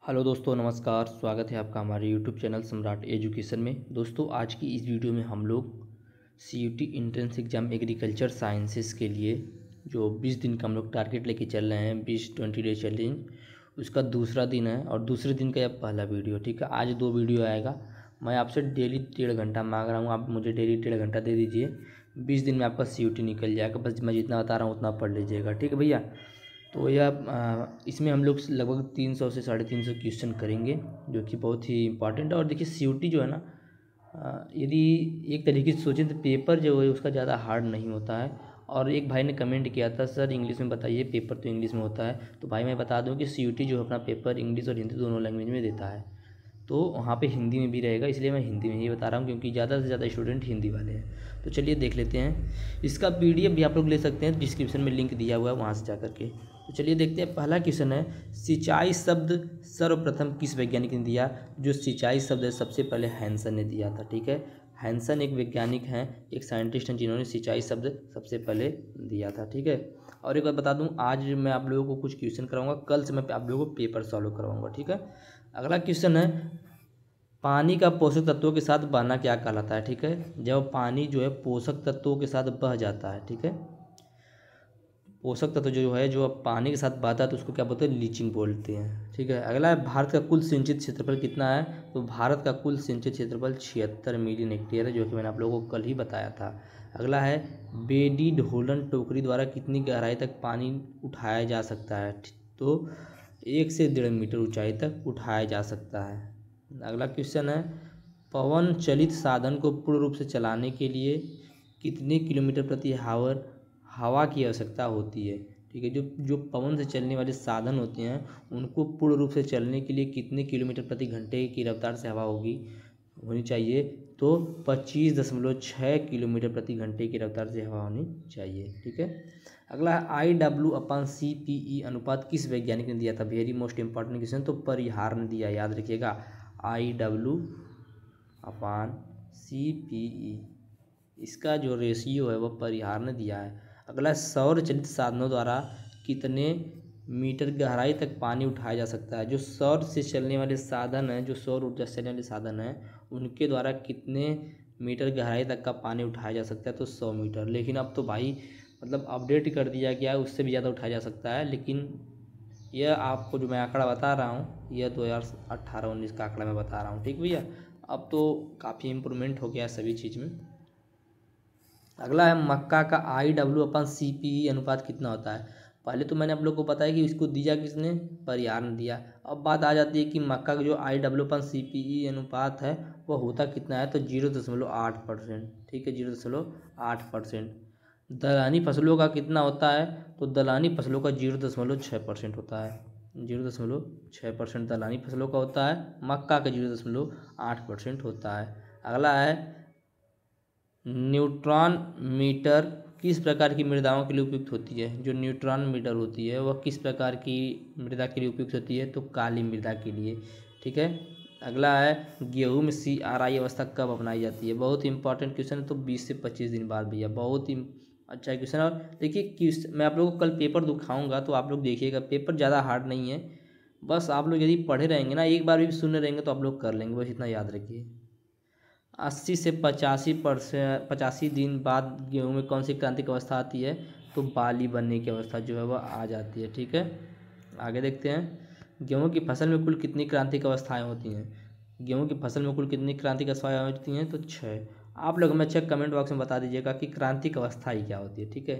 Hello दोस्तों, नमस्कार। स्वागत है आपका हमारे यूट्यूब चैनल सम्राट एजुकेशन में। दोस्तों, आज की इस वीडियो में हम लोग CUET entrance exam agriculture sciences के लिए जो 20 दिन का हम लोग टारगेट लेके चल रहे हैं, 20 डे चैलेंज, उसका दूसरा दिन है और दूसरे दिन का यह पहला वीडियो। ठीक है, आज 2 वीडियो आएगा। मैं आपसे डेली 1.5 घंटा मांग रहा हूँ, आप मुझे डेली 1.5 घंटा दे दीजिए। 20 दिन में आपका सीयूटी निकल जाएगा। बस मैं जितना बता रहा हूँ उतना पढ़ लीजिएगा, ठीक है भैया। तो यह इसमें हम लोग लगभग 300 से 350 क्वेश्चन करेंगे, जो कि बहुत ही इंपॉर्टेंट है। और देखिए, सीयूटी जो है ना, यदि एक तरीके से सोचें तो पेपर जो है उसका ज़्यादा हार्ड नहीं होता है। और एक भाई ने कमेंट किया था, सर इंग्लिश में बताइए, पेपर तो इंग्लिश में होता है। तो भाई मैं बता दूं कि सीयूटी जो है अपना पेपर इंग्लिश और हिंदी दोनों लैंग्वेज में देता है। तो वहाँ पे हिंदी में भी रहेगा, इसलिए मैं हिंदी में ही बता रहा हूँ, क्योंकि ज़्यादा से ज़्यादा स्टूडेंट हिंदी वाले हैं। तो चलिए देख लेते हैं। इसका पीडीएफ भी आप लोग ले सकते हैं, डिस्क्रिप्शन में लिंक दिया हुआ है, वहाँ से जा करके। तो चलिए देखते हैं। पहला क्वेश्चन है, सिंचाई शब्द सर्वप्रथम किस वैज्ञानिक ने दिया? जो सिंचाई शब्द है सबसे पहले हैंसन ने दिया था। ठीक है, हैंसन एक वैज्ञानिक हैं, एक साइंटिस्ट हैं, जिन्होंने सिंचाई शब्द सबसे पहले दिया था। ठीक है, और एक बात बता दूं, आज मैं आप लोगों को कुछ क्वेश्चन कराऊंगा, कल से मैं आप लोगों को पेपर सॉल्व करवाऊंगा। ठीक है, अगला क्वेश्चन है, पानी का पोषक तत्वों के साथ बहना क्या कहलाता है? ठीक है, जब पानी जो है पोषक तत्वों के साथ बह जाता है, ठीक है, पोषक तत्व जो है जो अब पानी के साथ बहता है तो उसको क्या बोलते हैं? लीचिंग बोलते हैं। ठीक है, अगला है, भारत का कुल सिंचित क्षेत्रफल कितना है? तो भारत का कुल सिंचित क्षेत्रफल 76 मिलियन हेक्टेयर है, जो कि मैंने आप लोगों को कल ही बताया था। अगला है, बेडी ढोलन टोकरी द्वारा कितनी गहराई तक पानी उठाया जा सकता है? तो 1 से 1.5 मीटर ऊंचाई तक उठाया जा सकता है। अगला क्वेश्चन है, पवन चलित साधन को पूर्ण रूप से चलाने के लिए कितने किलोमीटर प्रति हावर हवा की आवश्यकता होती है? ठीक है, जो जो पवन से चलने वाले साधन होते हैं उनको पूर्ण रूप से चलने के लिए कितने किलोमीटर प्रति घंटे की रफ्तार से हवा होनी चाहिए? तो 25.6 किलोमीटर प्रति घंटे की रफ्तार से हवा होनी चाहिए। ठीक है, अगला है, IW/CPE अनुपात किस वैज्ञानिक ने दिया था? Very most important question. तो परिहार ने दिया, याद रखिएगा, IW/CPE, इसका जो रेशियो है वह परिहार ने दिया है। अगला, सौर चलित साधनों द्वारा कितने मीटर गहराई तक पानी उठाया जा सकता है? जो सौर से चलने वाले साधन हैं, जो सौर ऊर्जा से चलने वाले साधन हैं, उनके द्वारा कितने मीटर गहराई तक का पानी उठाया जा सकता है? तो 100 मीटर। लेकिन अब तो भाई मतलब अपडेट कर दिया गया है, उससे भी ज़्यादा उठाया जा सकता है। लेकिन यह आपको जो मैं आंकड़ा बता रहा हूँ, यह 2018-19 का आंकड़ा मैं बता रहा हूँ। ठीक भैया, अब तो काफ़ी इम्प्रूवमेंट हो गया है सभी चीज़ में। अगला है, मक्का का IW/CPE अनुपात कितना होता है? पहले तो मैंने आप लोग को बताया कि इसको दिया किसने? परिहार ने दिया। अब बात आ जाती है कि मक्का का जो IW/CPE अनुपात है वह होता कितना है? तो 0.8%। ठीक है, 0.8%। दलहनी फसलों का कितना होता है? तो दलहनी फसलों का 0.6% होता है। 0.6% दलहनी फसलों का होता है, मक्का का 0.8% होता है। अगला है, न्यूट्रॉन मीटर किस प्रकार की मृदाओं के लिए उपयुक्त होती है? जो न्यूट्रॉन मीटर होती है वह किस प्रकार की मृदा के लिए उपयुक्त होती है? तो काली मृदा के लिए। ठीक है, अगला है, गेहूं में CRI अवस्था कब अपनाई जाती है? बहुत इंपॉर्टेंट क्वेश्चन है। तो 20 से 25 दिन बाद भैया, बहुत ही अच्छा क्वेश्चन है। और देखिए, मैं आप लोगों को कल पेपर दिखाऊंगा तो आप लोग देखिएगा, पेपर ज़्यादा हार्ड नहीं है। बस आप लोग यदि पढ़े रहेंगे ना, एक बार भी सुन रहेंगे तो आप लोग कर लेंगे, बस इतना याद रखिए। 80 से 85 दिन बाद गेहूं में कौन सी क्रांतिक अवस्था आती है? तो बाली बनने की अवस्था जो है वह आ जाती है। ठीक है, आगे देखते हैं, गेहूं की फसल में कुल कितनी क्रांतिक अवस्थाएं होती हैं? गेहूं की फसल में कुल कितनी क्रांतिक अवस्थाएं होती हैं? तो 6। आप लोग हमें अच्छा कमेंट बॉक्स में बता दीजिएगा कि क्रांतिक अवस्था ही क्या होती है। ठीक है,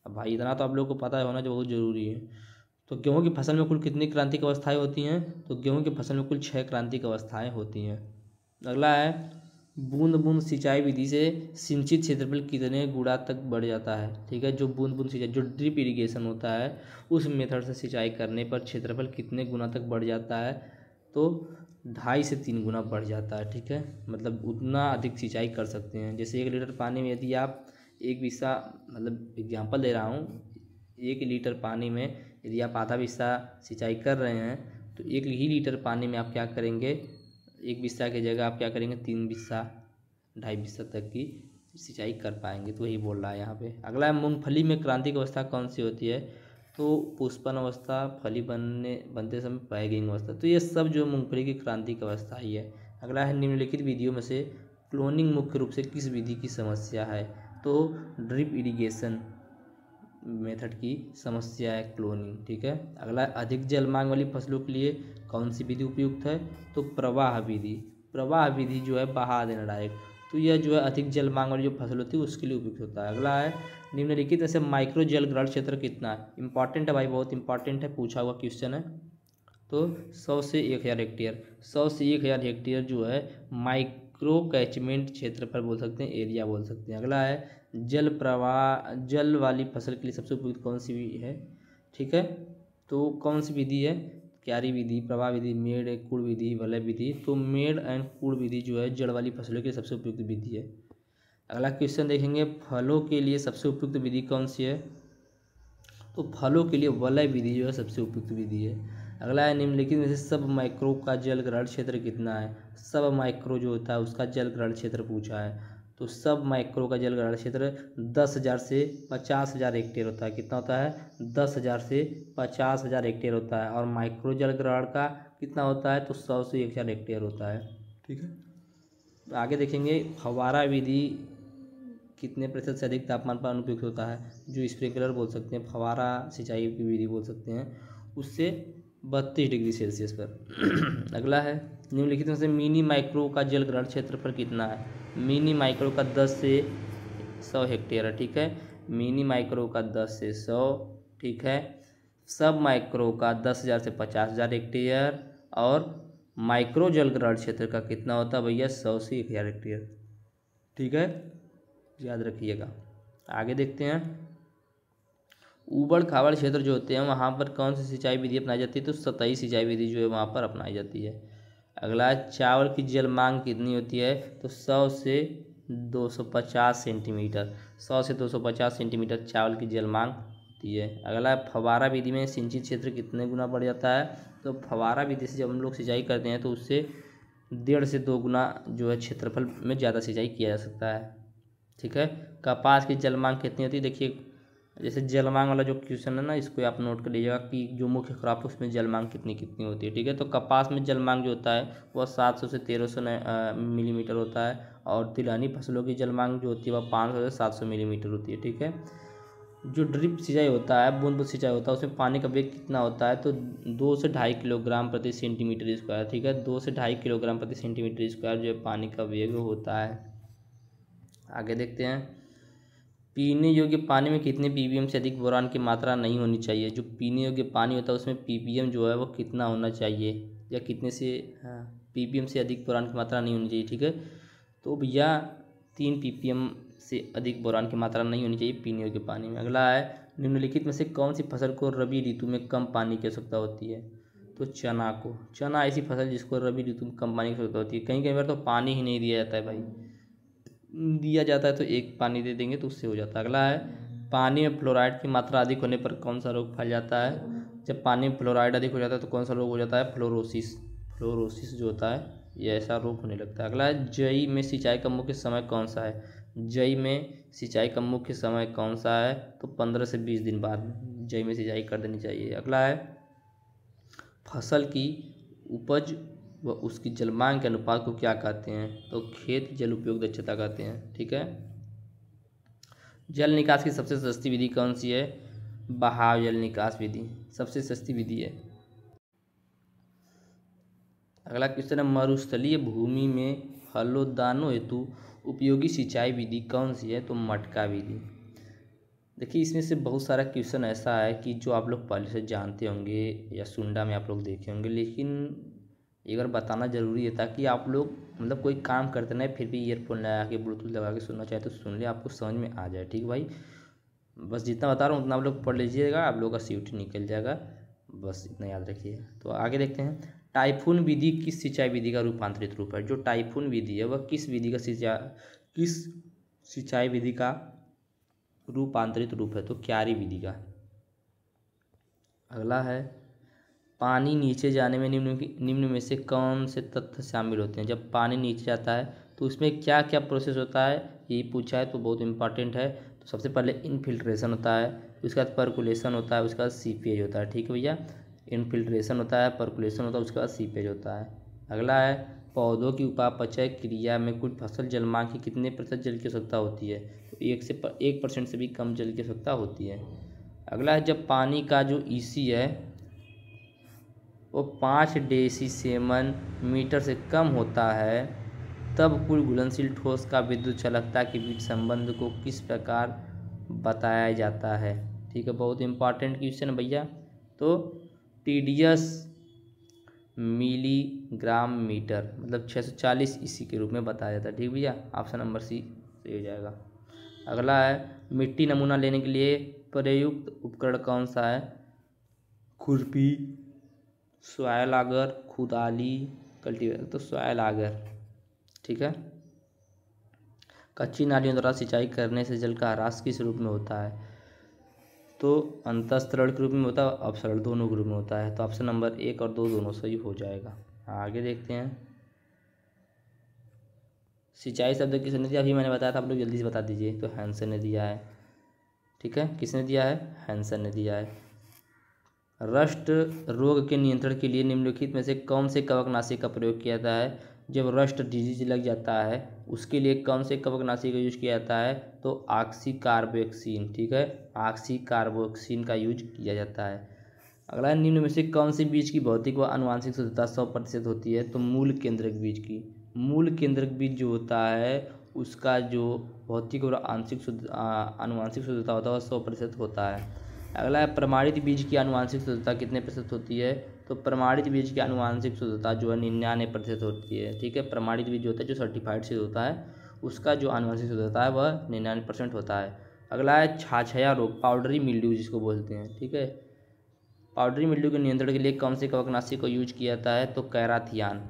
अब भाई इतना तो आप लोग को पता होना जो बहुत ज़रूरी है। तो गेहूं की फसल में कुल कितनी क्रांतिक अवस्थाएं होती हैं? तो गेहूं की फसल में कुल 6 क्रांतिक अवस्थाएं होती हैं। अगला है, बूंद बूंद सिंचाई विधि से सिंचित क्षेत्रफल कितने गुणा तक बढ़ जाता है? ठीक है, जो बूंद बूंद सिंचाई, जो ड्रिप इरिगेशन होता है, उस मेथड से सिंचाई करने पर क्षेत्रफल कितने गुना तक बढ़ जाता है? तो 2.5 से 3 गुना बढ़ जाता है। ठीक है, मतलब उतना अधिक सिंचाई कर सकते हैं। जैसे 1 लीटर पानी में यदि आप एक बिस्सा, मतलब एग्जाम्पल दे रहा हूँ, 1 लीटर पानी में यदि आप आधा बिस्सा सिंचाई कर रहे हैं तो 1 ही लीटर पानी में आप क्या करेंगे? 1 बिस्सा की जगह आप क्या करेंगे? 3 बिस्सा, 2.5 बिस्सा तक की सिंचाई कर पाएंगे। तो वही बोल रहा है यहाँ पे। अगला है, मूंगफली में क्रांतिक अवस्था कौन सी होती है? तो पुष्पन अवस्था, फली बनते समय पैगिंग अवस्था। तो ये सब जो मूंगफली की क्रांति की अवस्था ही है। अगला है निम्नलिखित विधियों में से क्लोनिंग मुख्य रूप से किस विधि की समस्या है? तो ड्रिप इरिगेशन मेथड की समस्या है क्लोनिंग। ठीक है। अगला अधिक जल मांग वाली फसलों के लिए कौन सी विधि उपयुक्त है? तो प्रवाह विधि। प्रवाह विधि जो है बहा देना डायरेक्ट, तो यह जो है अधिक जल मांग वाली जो फसल होती है उसके लिए उपयुक्त होता है। अगला है निम्नलिखित में से माइक्रो जल ग्रहण क्षेत्र कितना है? इंपॉर्टेंट है भाई, बहुत इंपॉर्टेंट है, पूछा हुआ क्वेश्चन है। तो 100 से 1000 हेक्टेयर। 100 से 1000 हेक्टेयर जो है माइक्रो कैचमेंट क्षेत्र पर बोल सकते हैं, एरिया बोल सकते हैं। अगला है जल प्रवाह, जल वाली फसल के लिए सबसे उपयुक्त कौन सी है? ठीक है, तो कौन सी विधि है? क्यारी विधि, प्रवाह विधि, मेड़ कुड़ विधि, वलय विधि। तो मेड़ एंड कुड़ विधि जो है जड़ वाली फसलों के लिए सबसे उपयुक्त विधि है। अगला क्वेश्चन देखेंगे, फलों के लिए सबसे उपयुक्त विधि कौन सी है? तो फलों के लिए वलय विधि जो है सबसे उपयुक्त विधि है। अगला है निम्नलिखित में से सब माइक्रो का जल ग्रहण क्षेत्र कितना है? सब माइक्रो जो होता है उसका जल ग्रहण क्षेत्र पूछा है। तो सब माइक्रो का जल ग्रहण क्षेत्र 10,000 से 50,000 हेक्टेयर होता है। कितना होता है? 10,000 से 50,000 हेक्टेयर होता है। और माइक्रो जल ग्रहण का कितना होता है? तो 100 से 1000 हेक्टेयर होता है। ठीक है। आगे देखेंगे, फव्वारा विधि कितने प्रतिशत से अधिक तापमान पर अनुपयुक्त होता है? जो स्प्रिंकलर बोल सकते हैं, फव्वारा सिंचाई की विधि बोल सकते हैं, उससे 32 डिग्री सेल्सियस पर। अगला है निम्नलिखित में से मिनी माइक्रो का जल ग्रहण क्षेत्र पर कितना है? मिनी माइक्रो का 10 से 100 हेक्टेयर है। ठीक है, मिनी माइक्रो का 10 से 100। ठीक है, सब माइक्रो का 10,000 से 50,000 हेक्टेयर। और माइक्रो जल ग्रहण क्षेत्र का कितना होता है भैया? 100 से 1000 हेक्टेयर। ठीक है, याद रखिएगा। आगे देखते हैं, ऊबड़ खाबड़ क्षेत्र जो होते हैं वहाँ पर कौन सी सिंचाई विधि अपनाई जाती है? तो सतही सिंचाई विधि जो है वहाँ पर अपनाई जाती है। अगला, चावल की जल मांग कितनी होती है? तो 100 से 250 सेंटीमीटर। 100 से 250 सेंटीमीटर चावल की जल मांग होती है। अगला, फव्वारा विधि में सिंचित क्षेत्र कितने गुना बढ़ जाता है? तो फव्वारा विधि से जब हम लोग सिंचाई करते हैं तो उससे 1.5 से 2 गुना जो है क्षेत्रफल में ज़्यादा सिंचाई किया जा सकता है। ठीक है। कपास की जल मांग कितनी होती है? देखिए, जैसे जल मांग वाला जो क्वेश्चन है ना, इसको आप नोट कर लीजिएगा कि जो मुख्य क्रॉप है उसमें जल मांग कितनी कितनी होती है। ठीक है, तो कपास में जल मांग जो होता है वह 700 से 1300 मिलीमीटर होता है। और तिलहनी फसलों की जल मांग जो होती है वह 500 से 700 मिलीमीटर होती है। ठीक है, जो ड्रिप सिंचाई होता है, बूंद बूंद सिंचाई होता है, उसमें पानी का वेग कितना होता है? तो 2 से 2.5 किलोग्राम प्रति सेंटीमीटर स्क्वायर। ठीक है, 2 से 2.5 किलोग्राम प्रति सेंटीमीटर स्क्वायर जो है पानी का वेग होता है। आगे देखते हैं, पीने योग्य पानी में कितने ppm से अधिक बोरान की मात्रा नहीं होनी चाहिए? जो पीने योग्य पानी होता है उसमें ppm जो है वो कितना होना चाहिए, या कितने से ppm से अधिक बोरान की मात्रा नहीं होनी चाहिए? ठीक है, तो भैया 3 ppm से अधिक बोरान की मात्रा नहीं होनी चाहिए पीने योग्य पानी में। अगला है, निम्नलिखित में से कौन सी फसल को रबी ऋतु में कम पानी की आवश्यकता होती है? तो चना को। चना ऐसी फसल जिसको रबी ऋतु में कम पानी की आवश्यकता होती है। कहीं कहीं बार तो पानी ही नहीं दिया जाता है भाई, दिया जाता है तो एक पानी दे देंगे तो उससे हो जाता है। अगला है, पानी में फ्लोराइड की मात्रा अधिक होने पर कौन सा रोग फैल जाता है? जब पानी में फ्लोराइड अधिक हो जाता है तो कौन सा रोग हो जाता है? फ्लोरोसिस। फ्लोरोसिस जो होता है ये ऐसा रोग होने लगता है। अगला है, जई में सिंचाई का मुख्य समय कौन सा है? जई में सिंचाई का मुख्य समय कौन सा है? तो 15 से 20 दिन बाद जई में सिंचाई कर देनी चाहिए। अगला है, फसल की उपज व उसकी जल मांग के अनुपात को क्या कहते हैं? तो खेत जल उपयोग दक्षता कहते हैं। ठीक है, जल निकास की सबसे सस्ती विधि कौन सी है? बहाव जल निकास विधि सबसे सस्ती विधि है। अगला क्वेश्चन है, मरुस्थलीय भूमि में फलोद्यानों हेतु उपयोगी सिंचाई विधि कौन सी है? तो मटका विधि। देखिए, इसमें से बहुत सारा क्वेश्चन ऐसा है कि जो आप लोग पहले से जानते होंगे या सुंडा में आप लोग देखे होंगे, लेकिन एक बार बताना ज़रूरी है ताकि आप लोग मतलब कोई काम करते नहीं फिर भी ईयरफोन लगा के ब्लूटूथ लगा के सुनना चाहे तो सुन ले, आपको समझ में आ जाए। ठीक भाई, बस जितना बता रहा हूँ उतना आप लोग पढ़ लीजिएगा, आप लोग का CUT निकल जाएगा, बस इतना याद रखिए। तो आगे देखते हैं, टाइफून विधि किस सिंचाई विधि का रूपांतरित रूप है? जो टाइफून विधि है वह किस विधि का किस सिंचाई विधि का रूपांतरित रूप है? तो क्यारी विधि का। अगला है, पानी नीचे जाने में निम्न में से कौन से तथ्य शामिल होते हैं? जब पानी नीचे जाता है तो उसमें क्या क्या प्रोसेस होता है, ये पूछा है तो बहुत इंपॉर्टेंट है। तो सबसे पहले इनफिल्ट्रेशन होता है, उसके बाद पर्कुलेशन होता है, उसके बाद सीपेज होता है। ठीक है भैया, इनफिल्ट्रेशन होता है, पर्कुलेशन होता है, उसके बाद सीपेज होता है। अगला है पौधों की उपापचय क्रिया में कुछ फसल जलमांग की कितने प्रतिशत जल की आवश्यकता होती है? तो 1% से भी कम जल की आवश्यकता होती है। अगला है जब पानी का जो ईसी है वो 5 डेसीसेमन मीटर से कम होता है तब कुल घुलनशील ठोस का विद्युत चालकता के बीच संबंध को किस प्रकार बताया जाता है? ठीक है, बहुत इंपॉर्टेंट क्वेश्चन है भैया। तो TDS मिलीग्राम मीटर मतलब 640 इसी के रूप में बताया जाता है। ठीक भैया, ऑप्शन नंबर सी सही हो जाएगा। अगला है मिट्टी नमूना लेने के लिए प्रयुक्त उपकरण कौन सा है? खुरपी, सॉइल आगर, खुदाली, कल्टीवेटर। तो सॉइल आगर। ठीक है। कच्ची नालियों द्वारा सिंचाई करने से जल का ह्रास किस रूप में होता है? तो अंतःस्त्रण के रूप में होता है, अपसरण दोनों के रूप में होता है। तो ऑप्शन नंबर 1 और 2 दोनों सही हो जाएगा। आगे देखते हैं। सिंचाई शब्द किसने दिया? अभी मैंने बताया था, आप लोग जल्दी से बता दीजिए। तो हैंसन ने दिया है। ठीक है, किसने दिया है? हैंसन ने दिया है। रस्ट रोग के नियंत्रण के लिए निम्नलिखित में से कौन से कवकनाशी का प्रयोग किया जाता है? जब रस्ट डिजीज लग जाता है उसके लिए कौन से कवकनाशी का यूज किया जाता है? तो ऑक्सीकार्बोक्सिन। ठीक है, ऑक्सीकार्बोक्सिन का यूज किया जाता है। अगला, निम्न में से कौन से बीज की भौतिक व आनुवांशिक शुद्धता 100% होती है? तो मूल केंद्रक बीज की। मूल केंद्रक बीज जो होता है उसका जो भौतिक और आनुवांशिक शुद्धता होता है वह 100% होता है। अगला है प्रमाणित बीज की आनुवांशिक शुद्धता कितने प्रतिशत होती है? तो प्रमाणित बीज की आनुवांशिक शुद्धता जो है 99% होती है। ठीक है, प्रमाणित बीज होता है जो सर्टिफाइड से होता है उसका जो आनुवांशिक शुद्धता है वह 99% होता है। अगला है छाछया रोग, पाउडरी मिल्ड्यू जिसको बोलते हैं। ठीक है, पाउडरी मिल्ड्यू के नियंत्रण के लिए कौन से कवकनाशी को यूज किया जाता है? तो कैराथियान।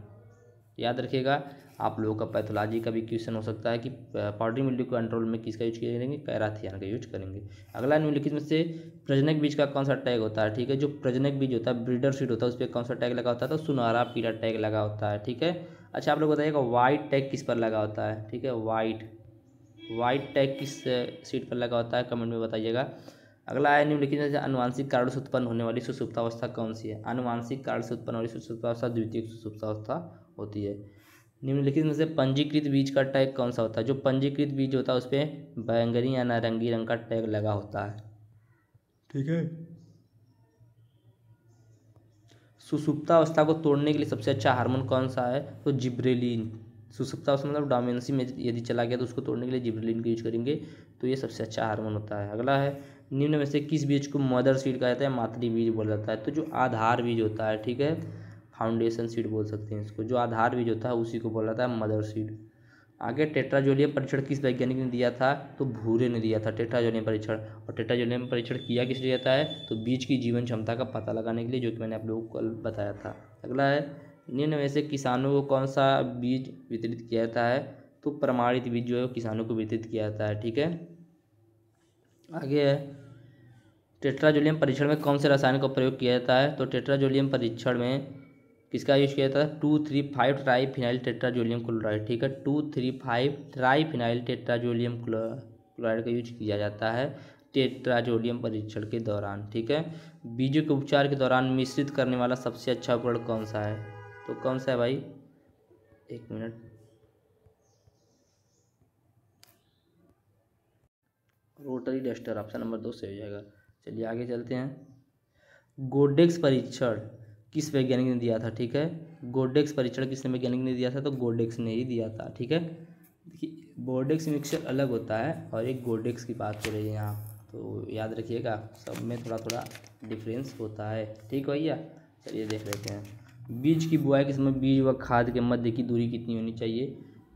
याद रखिएगा, आप लोगों का पैथोलॉजी का भी क्वेश्चन हो सकता है कि पाउडरी मिल्ड्यू कंट्रोल में किसका यूज करेंगे? कैराथियान का यूज करेंगे। अगला निम्नलिखित में से प्रजनक बीज का कौन सा टैग होता है? ठीक है, जो प्रजनक बीज होता है ब्रीडर सीड होता है उस पर कौन सा टैग लगा होता है? तो सुनहरा पीला टैग लगा होता है। ठीक है, अच्छा आप लोग बताइएगा वाइट टैग किस पर लगा होता है? ठीक है, वाइट टैग किस सीड पर लगा होता है? कमेंट में बताइएगा। अगला है निम्नलिखित में से आनुवांशिक कारण से उत्पन्न होने वाली सुषुप्तावस्था कौन सी है? आनुवांशिक कारण से उत्पन्न वाली सुषुप्तावस्था द्वितीयक सुषुप्तावस्था होती है। निम्नलिखित में से पंजीकृत बीज का टैग कौन सा होता है? जो पंजीकृत बीज होता है उस पर बैंगनी या नारंगी रंग का टैग लगा होता है। ठीक है, सुषुप्तावस्था को तोड़ने के लिए सबसे अच्छा हार्मोन कौन सा है? तो जिब्रेलिन। सुषुप्तावस्था मतलब डोमेंसी में यदि चला गया तो उसको तोड़ने के लिए जिब्रेलिन का यूज करेंगे, तो ये सबसे अच्छा हार्मोन होता है। अगला है निम्न में से किस बीज को मदर सीड कहा जाता है? मातृ बीज बोला जाता है। तो जो आधार बीज होता है, ठीक है, फाउंडेशन सीड बोल सकते हैं इसको, जो आधार बीज होता है उसी को बोला जाता है मदर सीड। आगे टेट्राजोलियम परीक्षण किस वैज्ञानिक ने दिया था? तो भूरे ने दिया था टेट्राजोलियम परीक्षण। और टेट्राजोलियम परीक्षण किया किस लिए जाता है? तो बीज की जीवन क्षमता का पता लगाने के लिए, जो कि मैंने आप लोगों को कल बताया था। अगला है निम्न में से किसानों को कौन सा बीज वितरित किया जाता है? तो प्रमाणित बीज जो है किसानों को वितरित किया जाता है। ठीक है, आगे है टेट्राजोलियम परीक्षण में कौन से रसायन का प्रयोग किया जाता है? तो टेट्राजोलियम परीक्षण में किसका यूज किया जाता है? 2,3,5 ट्राईफिनाइल टेट्राजोलियम क्लोराइड। ठीक है, 2,3,5 ट्राईफिनाइल टेट्राजोलियम क्लोराइड का यूज किया जाता है टेट्राजोलियम परीक्षण के दौरान। ठीक है, बीजों के उपचार के दौरान मिश्रित करने वाला सबसे अच्छा उपकरण कौन सा है? तो कौन सा है भाई? एक minute, rotary duster. Option number 2 सही हो जाएगा। चलिए आगे चलते हैं। गोडेक्स परीक्षण किस वैज्ञानिक ने दिया था? ठीक है, गोडेक्स परीक्षण किस वैज्ञानिक ने दिया था? तो गोडेक्स ने ही दिया था। ठीक है, देखिए बोर्डेक्स मिक्सचर अलग होता है और एक गोडेक्स की बात हो रही है यहाँ, तो याद रखिएगा सब में थोड़ा थोड़ा डिफरेंस होता है। ठीक भैया, चलिए देख लेते हैं। बीज की बुआई के समय बीज व खाद के मध्य की दूरी कितनी होनी चाहिए?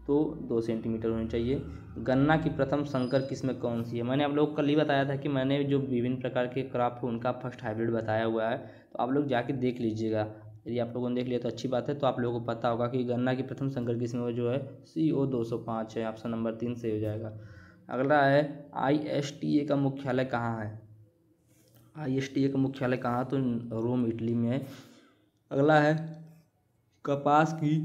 तो 2 सेंटीमीटर होनी चाहिए। गन्ना की प्रथम संकर किस्म कौन सी है? मैंने आप लोग को कल ही बताया था कि मैंने जो विभिन्न प्रकार के क्रॉप है उनका फर्स्ट हाइब्रिड बताया हुआ है, तो आप लोग जाके देख लीजिएगा। यदि आप लोगों ने देख लिया तो अच्छी बात है। तो आप लोगों को पता होगा कि गन्ना की प्रथम संकर किस्म जो है CO205 है। ऑप्शन नंबर 3 सही हो जाएगा। अगला है ISTA का मुख्यालय कहाँ है? ISTA का मुख्यालय कहाँ? तो रोम इटली में है। अगला है कपास की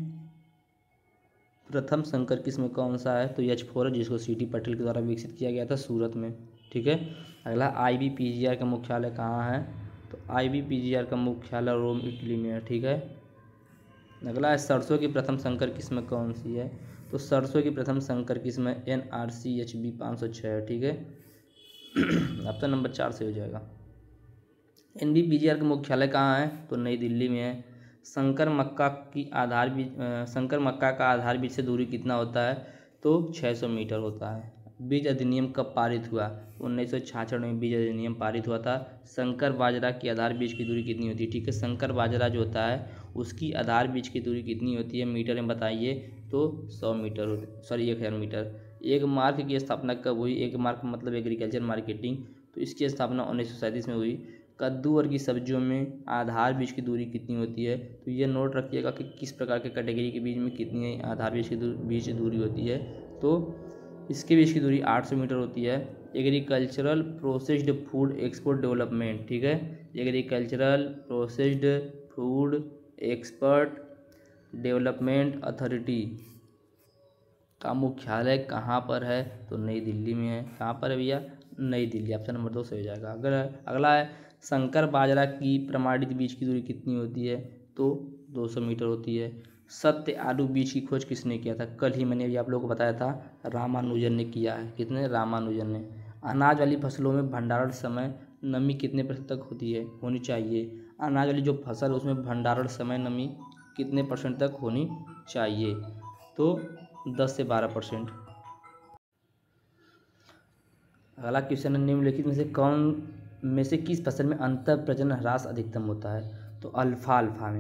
प्रथम संकर किस्म कौन सा है? तो H4 है, जिसको C.T. पटेल के द्वारा विकसित किया गया था सूरत में। ठीक है। अगला IBPGR का मुख्यालय कहाँ है? तो IBPGR का मुख्यालय रोम इटली में है। ठीक है। अगला है सरसों की प्रथम संकर किस्म कौन सी है? तो सरसों की प्रथम संकर किस्म NRC-HB 506 है। ठीक है। ऑप्शन नंबर 4 से हो जाएगा। NBPGR का मुख्यालय कहाँ है? तो नई दिल्ली में है। संकर मक्का का आधार बीज से दूरी कितना होता है? तो 600 मीटर होता है। बीज अधिनियम कब पारित हुआ? 1966 में बीज अधिनियम पारित हुआ था। संकर बाजरा की आधार बीज की दूरी कितनी होती है? ठीक है। संकर बाजरा जो होता है उसकी आधार बीज की दूरी कितनी होती है मीटर में बताइए? तो 100 मीटर 1000 मीटर। एक मार्क की स्थापना कब हुई? एक मार्क मतलब एग्रीकल्चर मार्केटिंग, तो इसकी स्थापना 1937 में हुई। कद्दू वर्गीय सब्जियों में आधार बीज की दूरी कितनी होती है? तो ये नोट रखिएगा कि किस प्रकार के कैटेगरी के बीज में कितनी आधार बीज की दूरी होती है। तो इसके बीज की दूरी 800 मीटर होती है। Agricultural processed food export development, ठीक है, agricultural processed food expert development authority का मुख्यालय कहाँ पर है? तो नई दिल्ली में है। कहाँ पर है भैया? नई दिल्ली। ऑप्शन नंबर 2 सही हो जाएगा। अगला है संकर बाजरा की प्रमाणित बीज की दूरी कितनी होती है? तो 200 मीटर होती है। सत्य आलू बीज की खोज किसने किया था? कल ही मैंने अभी आप लोगों को बताया था, रामानुजन ने किया है। कितने? रामानुजन ने। अनाज वाली फसलों में भंडारण समय नमी कितने प्रतिशत तक होनी चाहिए? अनाज वाली जो फसल उसमें भंडारण समय नमी कितने % तक होनी चाहिए? तो 10 से 12%। अगला क्वेश्चन है, निम्नलिखित में से किस फसल में अंतः प्रजनन ह्रास अधिकतम होता है? तो अल्फाल्फा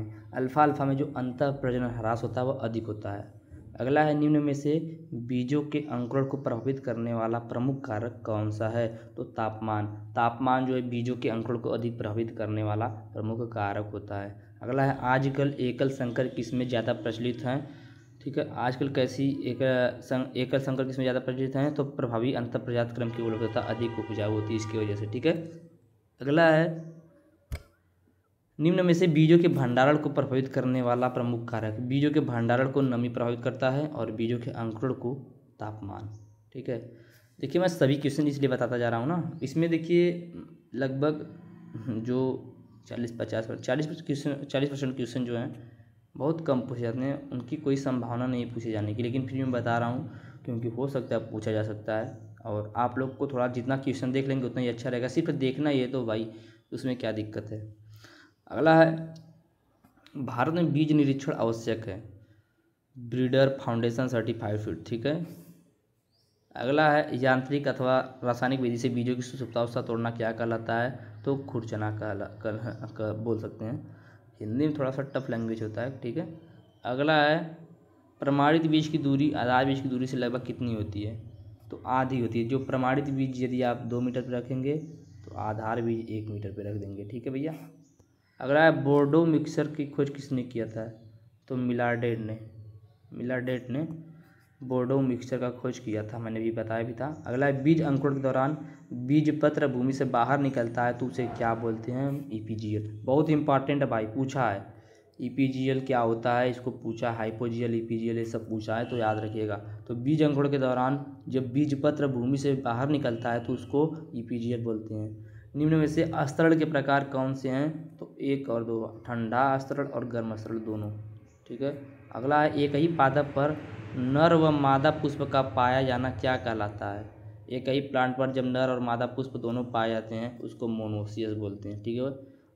में जो अंतः प्रजनन ह्रास होता है वह अधिक होता है। अगला है, निम्न में से बीजों के अंकुरण को प्रभावित करने वाला प्रमुख कारक कौन सा है? तो तापमान जो है बीजों के अंकुरण को अधिक प्रभावित करने वाला प्रमुख कारक होता है। अगला है, आजकल एकल संकर किस्में ज़्यादा प्रचलित हैं। ठीक है। आजकल कैसी एकल संकर किस्में ज़्यादा प्रचलित हैं? तो प्रभावी अंतःप्रजात क्रम की उपलब्धता अधिक उपजाऊ होती है इसकी वजह से। ठीक है। अगला है, निम्न में से बीजों के भंडारण को प्रभावित करने वाला प्रमुख कारक। बीजों के भंडारण को नमी प्रभावित करता है और बीजों के अंकुरण को तापमान। ठीक है। देखिए मैं सभी क्वेश्चन इसलिए बताता जा रहा हूँ ना, इसमें देखिए लगभग जो 40% क्वेश्चन जो हैं बहुत कम पूछे जाते हैं, उनकी कोई संभावना नहीं पूछे जाने की, लेकिन फिर मैं बता रहा हूँ क्योंकि हो सकता है पूछा जा सकता है। और आप लोग को थोड़ा जितना क्वेश्चन देख लेंगे उतना ही अच्छा रहेगा। सिर्फ देखना ही है तो भाई उसमें क्या दिक्कत है। अगला है, भारत में बीज निरीक्षण आवश्यक है। Breeder foundation certified feed. ठीक है। अगला है, यांत्रिक अथवा रासायनिक विधि से बीजों की सुसुप्तावस्था तोड़ना क्या कहलाता है? तो खुरचना बोल सकते हैं। हिंदी में थोड़ा सा टफ लैंग्वेज होता है। ठीक है। अगला है, प्रमाणित बीज की दूरी आधार बीज की दूरी से लगभग कितनी होती है? तो आधी होती है। जो प्रमाणित बीज यदि आप 2 मीटर पर रखेंगे तो आधार बीज 1 मीटर पर रख देंगे। ठीक है भैया। अगला है, बोर्डो मिक्सर की खोज किसने किया था? तो मिलार्डेट ने बोर्डो मिक्सचर का खोज किया था, मैंने भी बताया भी था। अगला है, बीज अंकुरण के दौरान बीज पत्र भूमि से बाहर निकलता है तो उसे क्या बोलते हैं? EPGL। बहुत इंपॉर्टेंट है भाई, पूछा है EPGL क्या होता है, इसको पूछा, हाइपोजियल EPGL ये सब पूछा है तो याद रखिएगा। तो बीज अंकुरण के दौरान जब बीज पत्र भूमि से बाहर निकलता है तो उसको EPGL बोलते हैं। निम्न में से स्तरण के प्रकार कौन से हैं? तो 1 और 2, ठंडा स्तरण और गर्म स्तरण दोनों। ठीक है। अगला है, एक ही पादप पर नर व मादा पुष्प का पाया जाना क्या कहलाता है? एक ही प्लांट पर जब नर और मादा पुष्प दोनों पाए जाते हैं उसको मोनोसियस बोलते हैं। ठीक है।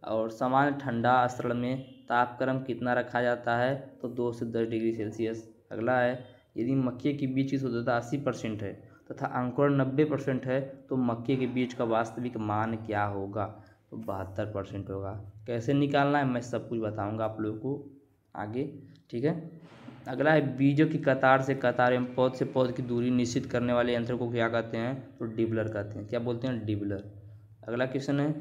और सामान्य ठंडा स्तरण में तापक्रम कितना रखा जाता है? तो 2 से 10 डिग्री सेल्सियस। अगला है, यदि मक्के के बीज की शुद्धता 80% है तथा अंकुरण 90% है तो मक्के के बीज का वास्तविक मान क्या होगा? तो 72% होगा। कैसे निकालना है मैं सब कुछ बताऊंगा आप लोगों को आगे। ठीक है। अगला है, बीजों की कतार से कतार एवं पौध से पौध की दूरी निश्चित करने वाले यंत्र को क्या कहते हैं? तो डिबलर कहते हैं। क्या बोलते हैं? डिबलर। अगला क्वेश्चन है,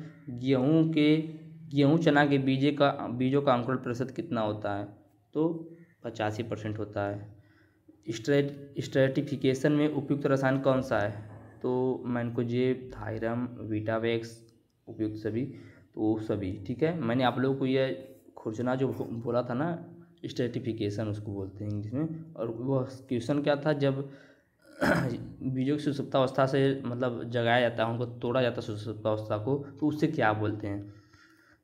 गेहूँ चना के बीजों का अंकुरण प्रतिशत कितना होता है? तो 85% होता है। स्ट्रेटिफिकेशन में उपयुक्त रसायन कौन सा है? तो मैनकोजेब, थायरम, वीटावेक्स उपयुक्त सभी, तो सभी। ठीक है। मैंने आप लोगों को ये खुरचना जो बोला था ना स्ट्रेटिफिकेशन उसको बोलते हैं इंग्लिश में। और वह क्वेश्चन क्या था, जब बीजों की सुषुप्तावस्था से मतलब जगाया जाता है, उनको तोड़ा जाता है सुषुप्तावस्था को, तो उससे क्या बोलते हैं,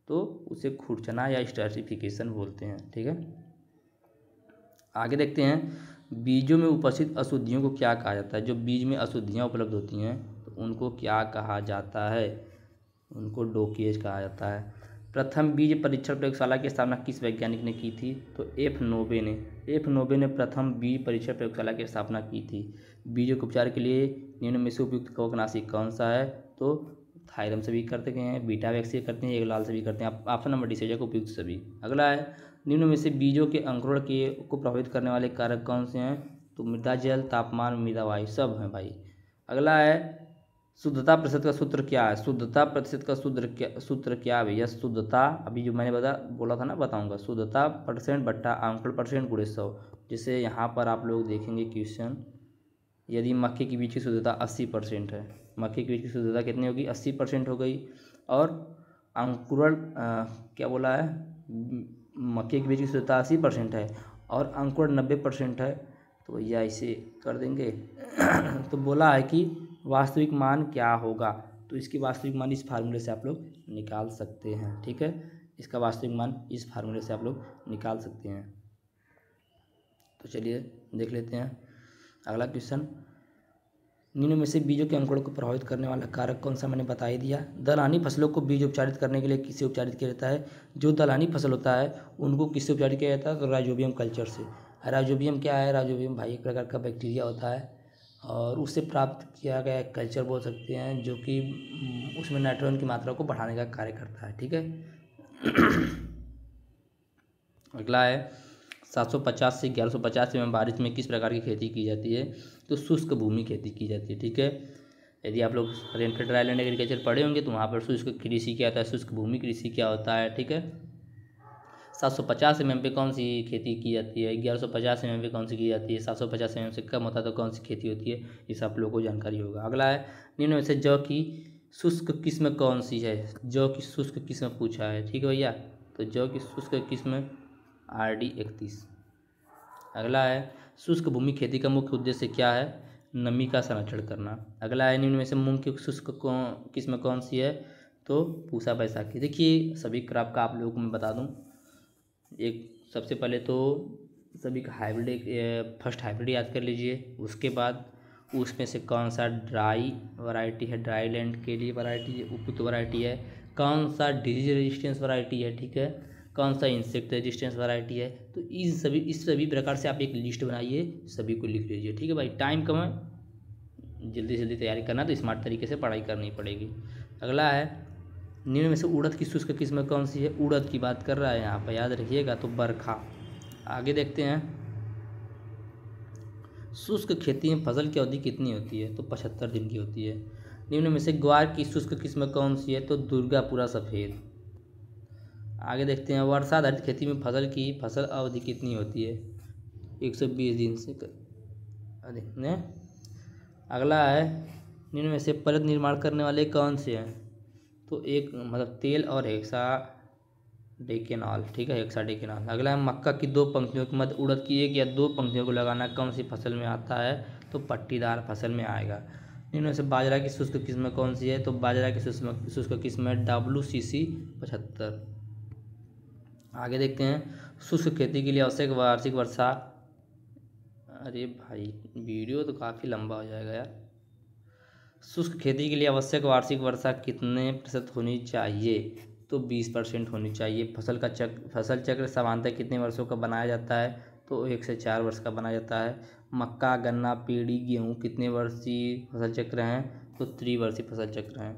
तो उसे खुरचना या स्ट्रेटिफिकेशन बोलते हैं। ठीक है, आगे देखते हैं बीजों में उपस्थित अशुद्धियों को क्या कहा जाता है। जो बीज में अशुद्धियाँ उपलब्ध होती हैं तो उनको क्या कहा जाता है, उनको डोकेज कहा जाता है। प्रथम बीज परीक्षण प्रयोगशाला की स्थापना किस वैज्ञानिक ने की थी, तो एफ नोबे ने प्रथम बीज परीक्षण प्रयोगशाला की स्थापना की थी। बीजों के उपचार के लिए निम्न में से उपयुक्त कवकनाशी कौन सा है, तो थायरम से भी करते हैं, बीटा वैक्स से करते हैं, एक लाल से भी करते हैं। ऑप्शन नंबर डी से जाएगा उपयुक्त सभी। अगला है निम्न में से बीजों के अंकुरण को प्रभावित करने वाले कारक कौन से हैं, तो मृदा जल, तापमान, मृदा वायु सब हैं भाई। अगला है शुद्धता प्रतिशत का सूत्र क्या है। शुद्धता प्रतिशत का सूत्र क्या भैया, शुद्धता अभी जो मैंने बोला था ना, बताऊंगा। शुद्धता % बट्टा अंकुरण % गुणे 100। जैसे यहाँ पर आप लोग देखेंगे क्वेश्चन, यदि मक्के की बीज की शुद्धता 80% है, मक्के की बीज की शुद्धता कितनी होगी, 80% हो गई। और अंकुरण क्या बोला है, मक्के की बीज की शुद्धता 80% है और अंकुरण 90% है, तो भैया इसे कर देंगे। तो बोला है कि वास्तविक मान क्या होगा, तो इसकी वास्तविक मान इस फार्मूले से आप लोग निकाल सकते हैं। ठीक है, इसका वास्तविक मान इस फार्मूले से आप लोग निकाल सकते हैं। तो चलिए देख लेते हैं अगला क्वेश्चन। निम्न में से बीजों के अंकुरण को प्रभावित करने वाला कारक कौन सा, मैंने बता ही दिया। दलहनी फसलों को बीज उपचारित करने के लिए किससे उपचारित किया जाता है। जो दलहनी फसल होता है उनको किससे उपचारित किया जाता है, तो राइजोबियम कल्चर से। राइजोबियम क्या है, राइजोबियम भाई एक प्रकार का बैक्टीरिया होता है और उससे प्राप्त किया गया कल्चर बोल सकते हैं, जो कि उसमें नाइट्रोजन की मात्रा को बढ़ाने का कार्य करता है। ठीक है, अगला है 750 से 1150 में बारिश में किस प्रकार की खेती की जाती है, तो शुष्क भूमि खेती की जाती है। ठीक है, यदि आप लोग रेनफेड ड्राईलैंड एग्रीकल्चर पढ़े होंगे तो वहाँ पर शुष्क कृषि क्या होता है, शुष्क भूमि कृषि क्या होता है। ठीक है, 750 mm पे कौन सी खेती की जाती है, 1150 mm पे कौन सी की जाती है, 750 mm से कम होता है तो कौन सी खेती होती है, ये सब लोगों को जानकारी होगा। अगला है निम्न में से जौ की शुष्क किस्म कौन सी है, जौ की शुष्क किस्म पूछा है। ठीक है भैया, तो जौ की शुष्क किस्म RD 31। अगला है शुष्क भूमि खेती का मुख्य उद्देश्य क्या है, नमी का संरक्षण करना। अगला है निम्न में से मूंग की शुष्क किस्म कौन सी है, तो पूसा बैसाखी। देखिए सभी क्रॉप का आप लोगों को मैं बता दूं, एक सबसे पहले तो सभी का हाइब्रिड, फर्स्ट हाइब्रिड याद कर लीजिए। उसके बाद उसमें से कौन सा ड्राई वैरायटी है, ड्राई लैंड के लिए वैरायटी उपयुक्त वैरायटी है, कौन सा डिजीज रेजिस्टेंस वैरायटी है। ठीक है, कौन सा इंसेक्ट रेजिस्टेंस वैरायटी है। तो इस सभी प्रकार से आप एक लिस्ट बनाइए, सभी को लिख लीजिए। ठीक है भाई, टाइम कम है, जल्दी जल्दी तैयारी करना, तो स्मार्ट तरीके से पढ़ाई करनी पड़ेगी। अगला है निम्न में से उड़द की शुष्क किस्म कौन सी है, उड़द की बात कर रहा है यहाँ पर, याद रखिएगा, तो बरखा। आगे देखते हैं शुष्क खेती में फसल की अवधि कितनी होती है, तो 75 दिन की होती है। निम्न में से ग्वार की शुष्क किस्म कौन सी है, तो दुर्गापुरा सफ़ेद। आगे देखते हैं वर्षाधारित खेती में फसल अवधि कितनी होती है, 120 दिन से अधिक ने। अगला है निम्न में से परत निर्माण करने वाले कौन से हैं, तो एक मतलब तेल और हेक्सा डेकेनॉल। ठीक है, हेक्सा डेकेनॉल। अगला है मक्का की 2 पंक्तियों के मध्य उड़द की 1 या 2 पंक्तियों को लगाना कौन सी फसल में आता है, तो पट्टीदार फसल में आएगा। इनमें से बाजरा की शुष्क किस्म कौन सी है, तो बाजरा की शुष्क किस्म है WCC 75। आगे देखते हैं शुष्क खेती के लिए आवश्यक वार्षिक वर्षा। अरे भाई वीडियो तो काफ़ी लंबा हो जाएगा यार। शुष्क खेती के लिए आवश्यक वार्षिक वर्षा कितने % होनी चाहिए, तो 20% होनी चाहिए। फसल चक्र सामान्यतः कितने वर्षों का बनाया जाता है, तो 1 से 4 वर्ष का बनाया जाता है। मक्का, गन्ना, पेड़ी, गेहूँ कितने वर्षीय फसल चक्र हैं, तो 3 वर्षीय फसल चक्र हैं।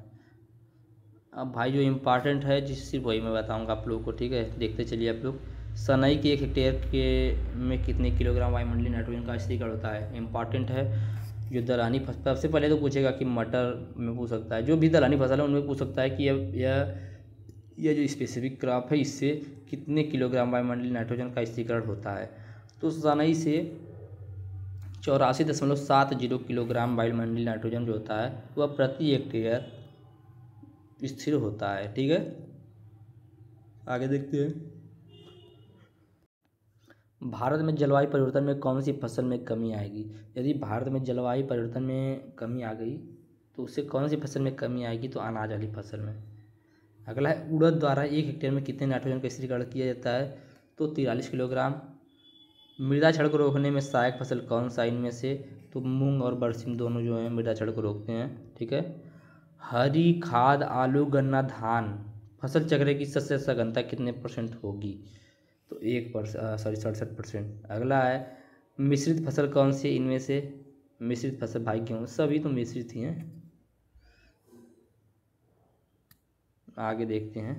अब भाई जो इम्पॉर्टेंट है जिस सिर्फ वही मैं बताऊंगा आप लोगों को। ठीक है, देखते चलिए आप लोग। सनई के 1 हेक्टेयर के में कितने किलोग्राम वायुमंडलीय नाइट्रोजन का स्थिरीकरण होता है, इम्पॉर्टेंट है। जो दलहनी फसल, सबसे पहले तो पूछेगा कि मटर में पूछ सकता है, जो भी दलहनी फसल है उनमें पूछ सकता है कि यह जो स्पेसिफिक क्रॉप है इससे कितने किलोग्राम वायुमंडलीय नाइट्रोजन का स्थिरीकरण होता है। तो सनई से 84.70 किलोग्राम वायुमंडलीय नाइट्रोजन जो होता है वह प्रति हेक्टेयर स्थिर होता है। ठीक है, आगे देखते हैं। भारत में जलवायु परिवर्तन में कौन सी फसल में कमी आएगी? यदि भारत में जलवायु परिवर्तन में कमी आ गई तो उससे कौन सी फसल में कमी आएगी? तो अनाज वाली फसल में। अगला है, उड़द द्वारा 1 हेक्टेयर में कितने नाइट्रोजन का स्थिरीकरण किया जाता है? तो 43 किलोग्राम। मृदा क्षरण को रोकने में सहायक फसल कौन सा इनमें से? तो मूंग और बरसीम दोनों जो हैं मृदा क्षरण को रोकते हैं, ठीक है। हरी खाद आलू गन्ना धान फसल चक्र की सबसे सघनता कितने % होगी? तो 67%। अगला है, मिश्रित फसल कौन सी इनमें से? मिश्रित फसल भाई गेहूँ, सभी तो मिश्रित ही हैं। आगे देखते हैं,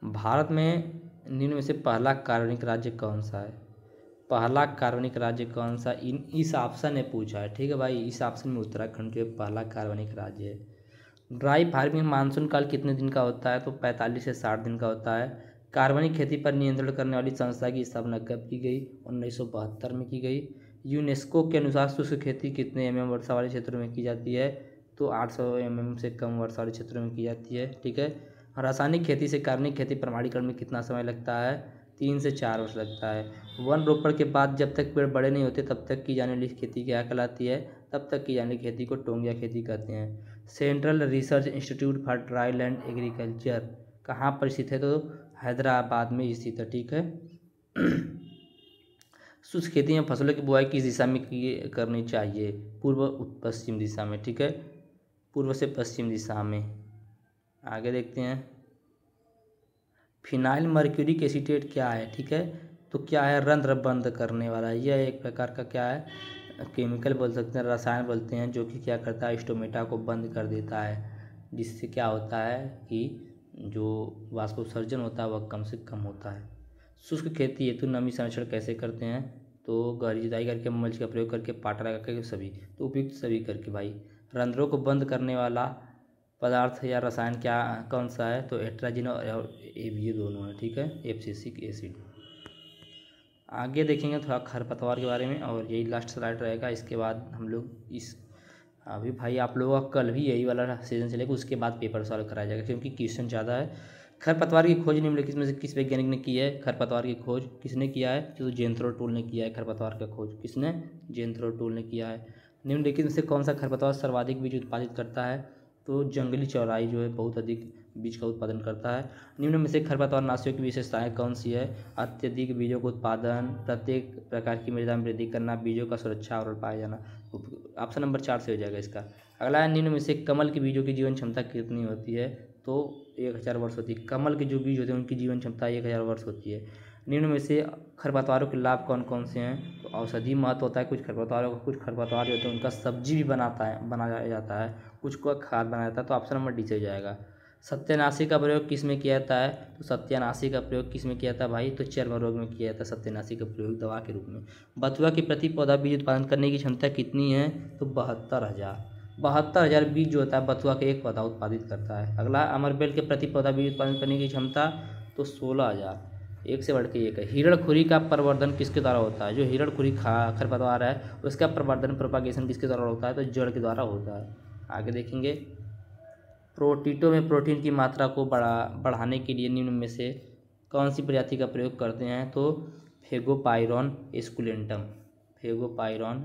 भारत में निम्न में से पहला कार्बनिक राज्य कौन सा है? पहला कार्बनिक राज्य कौन सा इस ऑप्शन ने पूछा है, ठीक है भाई। इस ऑप्शन में उत्तराखंड जो पहला कार्बनिक राज्य है। ड्राई फार्मिंग मानसून काल कितने दिन का होता है? तो 45 से 60 दिन का होता है। कार्बनिक खेती पर नियंत्रण करने वाली संस्था की स्थापना कब की गई? 1972 में की गई। यूनेस्को के अनुसार शुष्क खेती कितने mm वर्षा वाले क्षेत्रों में की जाती है? तो 800 mm से कम वर्षा वाले क्षेत्रों में की जाती है, ठीक है। रासायनिक खेती से कार्बनिक खेती प्रमाणीकरण में कितना समय लगता है? 3 से 4 वर्ष लगता है। वन रोपण के बाद जब तक पेड़ बड़े नहीं होते तब तक की जाने वाली खेती क्या कहलाती है? तब तक की जाने वाली खेती को टोंगिया खेती कहते हैं। Central research institute for dry land agriculture कहाँ पर स्थित है? तो हैदराबाद में स्थित है, ठीक है। शुष्क खेती में फसलों की बुआई किस दिशा में करनी चाहिए? पूर्व पश्चिम दिशा में, ठीक है, पूर्व से पश्चिम दिशा में। आगे देखते हैं, फिनाइल मर्क्यूरिक एसीटेट क्या है? ठीक है, तो क्या है? रंध्र बंद करने वाला। यह एक प्रकार का क्या है? केमिकल बोल सकते हैं, रसायन बोलते हैं, जो कि क्या करता है? स्टोमेटा को बंद कर देता है, जिससे क्या होता है कि जो वाष्पोत्सर्जन होता है वह कम से कम होता है। शुष्क खेती हेतु नमी संरक्षण कैसे करते हैं? तो गहरी जुताई करके, मल्च का प्रयोग करके, पाटा लगा करके, सभी तो उपयुक्त सभी करके भाई। रंध्रों को बंद करने वाला पदार्थ या रसायन क्या कौन सा है? तो एट्राजिन और ये दोनों है, ठीक है, एब्सिसिक एसिड। आगे देखेंगे थोड़ा खरपतवार के बारे में और यही लास्ट स्लाइड रहेगा। इसके बाद हम लोग अभी भाई आप लोगों का कल भी यही वाला सीजन चलेगा, उसके बाद पेपर सॉल्व कराया जाएगा क्योंकि क्वेश्चन ज़्यादा है। खरपतवार की खोज निम्नलिखित में से किस वैज्ञानिक ने की है? खरपतवार की खोज किसने किया है? तो जेंथ्रोटूल ने किया है। खरपतवार का खोज किसने? जेंथ्रोटूल ने किया है। निम्नलिखित में से कौन सा खरपतवार सर्वाधिक बीज उत्पादित करता है? तो जंगली चौराई जो है बहुत अधिक बीज का उत्पादन करता है। निम्न में से खरपतवार नाशियों की विशेषताएं कौन सी है? अत्यधिक बीजों का उत्पादन, प्रत्येक प्रकार की मृदा में वृद्धि करना, बीजों का सुरक्षा और पाया जाना। ऑप्शन नंबर 4 से हो जाएगा इसका। अगला है, निम्न में से कमल के बीजों की जीवन क्षमता कितनी होती है? तो 1000 वर्ष होती है। कमल के जो बीज होते हैं उनकी जीवन क्षमता 1000 वर्ष होती है। निम्न में से खरपतवारों के लाभ कौन कौन से हैं? तो औषधि महत्व होता है कुछ खरपतवारों का। कुछ खरपतवार जो होते हैं उनका सब्जी भी बनाया जाता है, कुछ को खाद बनाया जाता है। तो ऑप्शन नंबर डी से हो जाएगा। सत्यानाशी का प्रयोग किस में किया जाता है? तो सत्यानाशी का प्रयोग किस में किया जाता है भाई? तो चर्म रोग में किया जाता है सत्यानाशी का प्रयोग दवा के रूप में। बथुआ की प्रति पौधा बीज उत्पादन करने की क्षमता कितनी है? तो 72,000 बीज जो होता है बथुआ के एक पौधा उत्पादित करता है। अगला, अमरबेल के प्रति पौधा बीज उत्पादन करने की क्षमता तो 16,000, एक से बढ़ के एक है। हिरणखुरी का प्रवर्धन किसके द्वारा होता है? जो हिरणखुरी खरपतवार है उसका प्रवर्धन प्रोपागेशन किसके द्वारा होता है? तो जड़ के द्वारा होता है। आगे देखेंगे, प्रोटीटो में प्रोटीन की मात्रा को बढ़ाने के लिए निम्न में से कौन सी प्रजाति का प्रयोग करते हैं? तो फेगोपाइरॉन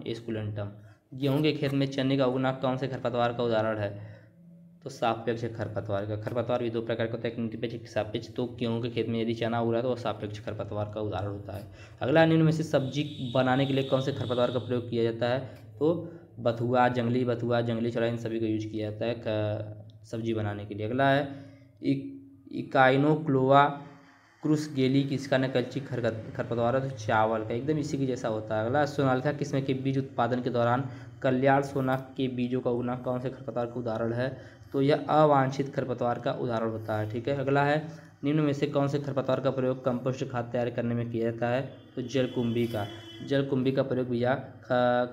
एस्कुलेंटम। गेहूं के खेत में चने का उगना कौन से खरपतवार का उदाहरण है? तो सापेक्ष खरपतवार का। खरपतवार भी दो प्रकार का होता है, निरपेक्ष सापेक्ष। तो गेहूं के खेत में यदि चना उग रहा है तो वह सापेक्ष खरपतवार का उदाहरण होता है। अगला, निम्न में से सब्जी बनाने के लिए कौन से खरपतवार का प्रयोग किया जाता है? तो बथुआ, जंगली चौराई, इन सभी का यूज किया जाता है सब्जी बनाने के लिए। अगला है, इकाइनोक्लोआ क्रूसगेली किसका नकलची खरपतवार है? तो चावल का, एकदम इसी के जैसा होता है। अगला, सोनालिका किस्म के बीज उत्पादन के दौरान कल्याण सोना के बीजों का उगना कौन से खरपतवार का उदाहरण है? तो यह अवांछित खरपतवार का उदाहरण होता है, ठीक है। अगला है, निम्न में से कौन से खरपतवार का प्रयोग कंपोस्ट खाद तैयार करने में किया जाता है? तो जलकुंभी का प्रयोग भैया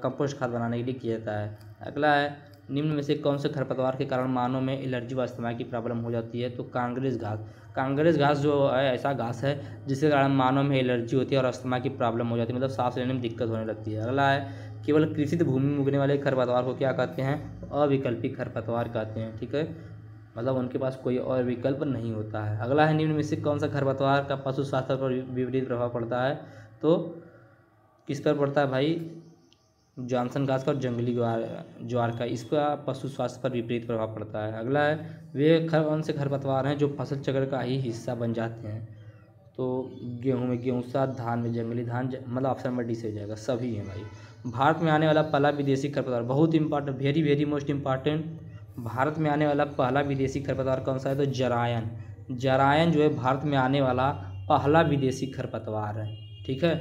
कंपोस्ट खाद बनाने के लिए किया जाता है। अगला है, निम्न में से कौन से खरपतवार के कारण मानव में एलर्जी व अस्थमा की प्रॉब्लम हो जाती है? तो कांग्रेस घास जो है ऐसा घास है जिसके कारण मानव में एलर्जी होती है और अस्थमा की प्रॉब्लम हो जाती है, मतलब सांस लेने में दिक्कत होने लगती है। अगला है, केवल कृषित भूमि में उगने वाले खरपतवार को क्या कहते हैं? तो अविकल्पी खरपतवार कहते हैं, ठीक है। मतलब उनके पास कोई और विकल्प नहीं होता है। अगला है, निम्न में से कौन सा खरपतवार का पशु स्वास्थ्य पर विपरीत प्रभाव पड़ता है? तो किस पर पड़ता है भाई? जॉनसन घास का और जंगली ज्वार का, इसका पशु स्वास्थ्य पर विपरीत प्रभाव पड़ता है। अगला है, वे कौन से खरपतवार हैं जो फसल चक्र का ही हिस्सा बन जाते हैं? तो गेहूँ में गेहूँसा, धान में जंगली धान, मतलब ऑप्शन नंबर डी से हो जाएगा, सभी हैं भाई। भारत में आने वाला पहला विदेशी खरपतवार, बहुत important, very very most important, Bharat में आने वाला पहला विदेशी खरपतवार कौन सा है? तो जरायन। जरायन जो है भारत में आने वाला पहला विदेशी खरपतवार है। ठीक है।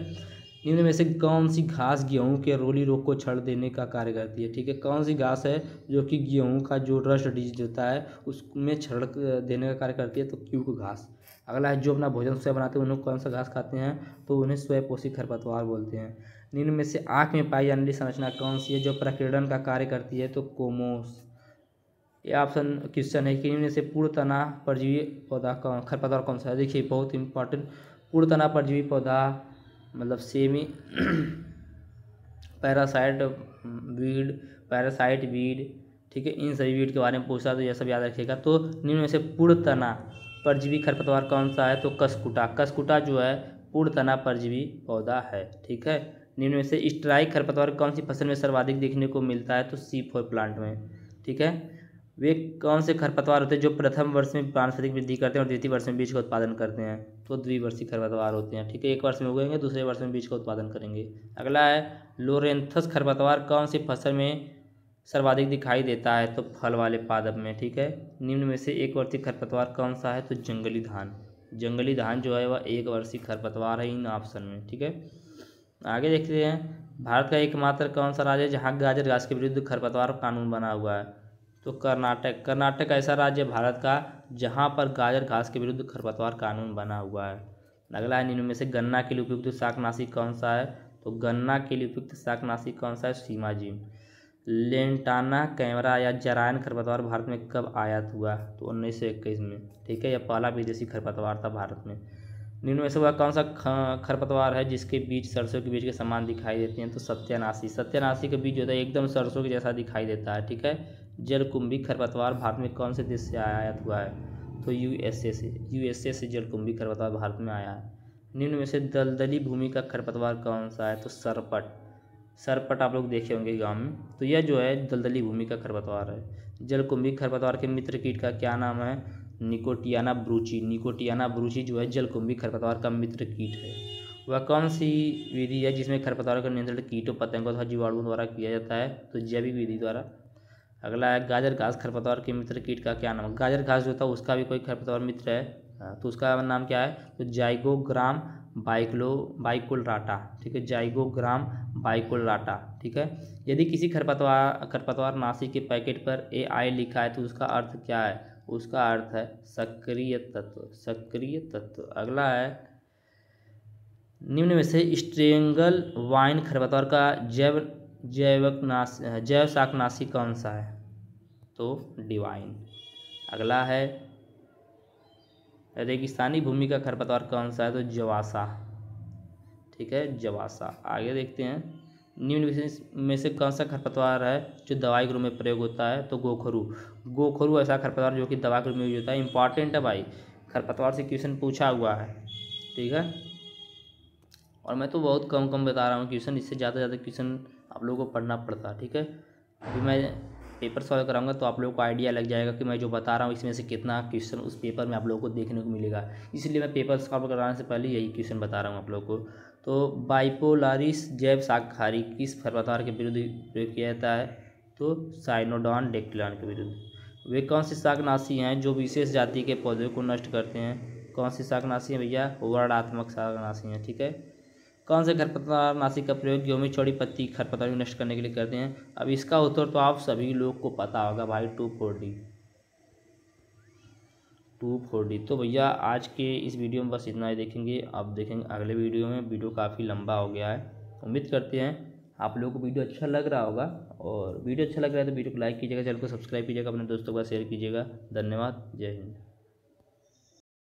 निम्न में से कौन सी घास गेहूं के रोली रोग को छड़ देने का कार्य करती है? ठीक है, कौन सी घास है जो कि गेहूं का जो रस्ट डिजीज होता है उसमें छड़ देने का कार्य करती है? तो क्यूक घास। अगला है, जो अपना भोजन स्वयं बनाते हैं उन्हें कौन सा घास खाते हैं? तो उन्हें स्वयंपोषी खरपतवार बोलते हैं। निम्न में से आँख में पाई जाने वाली संरचना कौन सी है जो प्रकीर्णन का कार्य करती है? तो कोमोस। ये ऑप्शन क्वेश्चन है कि निम्न से पूर्णतना परजीवी पौधा कौन खरपतवार कौन सा है? देखिए बहुत इंपॉर्टेंट, पूर्णतना परजीवी पौधा मतलब semi parasite weed, parasite weed, ठीक है, इन सभी वीड के बारे में पूछा तो यह सब याद रखिएगा। तो निम्न में से पूर्णतना परजीवी खरपतवार कौन सा है? तो कसकुटा। कसकुटा जो है पूर्णतना परजीवी पौधा है। ठीक है। निम्न में से स्ट्राइक खरपतवार कौन सी फसल में सर्वाधिक देखने को मिलता है? तो C4 प्लांट में। ठीक है। वे कौन से खरपतवार होते हैं जो प्रथम वर्ष में वानस्पतिक वृद्धि करते हैं और द्वितीय वर्ष में बीज का उत्पादन करते हैं? तो द्विवर्षीय खरपतवार होते हैं। ठीक है, एक वर्ष में उगेंगे, दूसरे वर्ष में बीज का उत्पादन करेंगे। अगला है, लोरेंथस खरपतवार कौन सी फसल में सर्वाधिक दिखाई देता है? तो फल वाले पादप में। ठीक है। निम्न में से एक वर्षीय खरपतवार कौन सा है? तो जंगली धान। जंगली धान जो है वह एक वर्षीय खरपतवार है इन ऑप्शन में। ठीक है। आगे देखते हैं, भारत का एकमात्र कौन सा राज्य है जहाँ गाजर घास के विरुद्ध खरपतवार कानून बना हुआ है? तो कर्नाटक। कर्नाटक ऐसा राज्य है भारत का जहाँ पर गाजर घास के विरुद्ध खरपतवार कानून बना हुआ है। अगला है, निम्न में से गन्ना के लिए उपयुक्त शाकनाशी कौन सा है? तो गन्ना के लिए उपयुक्त शाकनाशी कौन सा है? सीमाजीन। लेंटाना कैमरा या जरायन खरपतवार भारत में कब आयात हुआ? तो 1921 में। ठीक है, यह पहला विदेशी खरपतवार था भारत में। निम्न में से वह कौन सा खरपतवार है जिसके बीज सरसों के बीज के समान दिखाई देते हैं? तो सत्यानाशी। सत्यानाशी का बीज जो होता है एकदम सरसों के जैसा दिखाई देता है। ठीक है। जलकुंभी खरपतवार भारत में कौन से देश से आयात हुआ है? तो USA से। USA से जलकुंभी खरपतवार भारत में आया है। निम्न में से दलदली भूमि का खरपतवार कौन सा है? तो सरपट। सरपट आप लोग देखे होंगे गांव में, तो यह जो है दलदली भूमि का खरपतवार है। जलकुंभी खरपतवार के मित्र कीट का क्या नाम है? निकोटियाना ब्रूची। निकोटियाना ब्रूची जो है जलकुंभी खरपतवार का मित्र कीट है। वह कौन सी विधि है जिसमें खरपतवार का नियंत्रण कीटों, पतंगों तथा जीवाणुओं द्वारा किया जाता है? तो जैविक विधि द्वारा। अगला है, गाजर घास खरपतवार के मित्र कीट का क्या नाम है? गाजर घास जो था उसका भी कोई खरपतवार मित्र है, तो उसका नाम क्या है? तो जाइगोग्राम बाइकोलराटा। ठीक है, जाइगोग्राम बाइकोलराटा। ठीक है। यदि किसी खरपतवार नाशी के पैकेट पर AI लिखा है तो उसका अर्थ क्या है? उसका अर्थ है सक्रिय तत्व। सक्रिय तत्व। अगला है, निम्न में से स्ट्रेंगल वाइन खरपतवार का जैव शाकनाशी कौन सा है? तो डिवाइन। अगला है, रेगिस्तानी भूमि का खरपतवार कौन सा है? तो जवासा। ठीक है, जवासा। आगे देखते हैं, निम्न में से कौन सा खरपतवार है जो दवाई के रूप में प्रयोग होता है? तो गोखरू। गोखरू ऐसा खरपतवार जो कि दवा के रूप में यूज होता है। इंपॉर्टेंट है भाई, खरपतवार से क्वेश्चन पूछा हुआ है। ठीक है, और मैं तो बहुत कम कम बता रहा हूँ क्वेश्चन, इससे ज़्यादा क्वेश्चन आप लोगों को पढ़ना पड़ता है। ठीक है, अभी मैं पेपर सॉल्व कराऊंगा तो आप लोगों को आइडिया लग जाएगा कि मैं जो बता रहा हूँ इसमें से कितना क्वेश्चन उस पेपर में आप लोगों को देखने को मिलेगा। इसलिए मैं पेपर सॉल्व कराने से पहले यही क्वेश्चन बता रहा हूँ आप लोगों को। तो बाइपोलारिस जैव शाकाहारी किस खरपतवार के विरुद्ध प्रयोग किया जाता है? तो साइनोडॉन डेक्टिलान के विरुद्ध। वे कौन सी शाकनाशी हैं जो विशेष जाति के पौधों को नष्ट करते हैं? कौन सी शाकनाशी है भैया? वर्णात्मक शाकनाशी हैं। ठीक है। कौन से खरपतवार नाशी का प्रयोग गेहूं में चौड़ी पत्ती खरपतवार को नष्ट करने के लिए करते हैं? अब इसका उत्तर तो आप सभी लोग को पता होगा भाई, 2,4-D। 2,4-D। तो भैया आज के इस वीडियो में बस इतना ही देखेंगे। अब देखेंगे अगले वीडियो में। वीडियो काफ़ी लंबा हो गया है, उम्मीद करते हैं आप लोगों को वीडियो अच्छा लग रहा होगा। और वीडियो अच्छा लग रहा है तो वीडियो को लाइक कीजिएगा, चैनल को सब्सक्राइब कीजिएगा, अपने दोस्तों के साथ शेयर कीजिएगा। धन्यवाद, जय हिंद।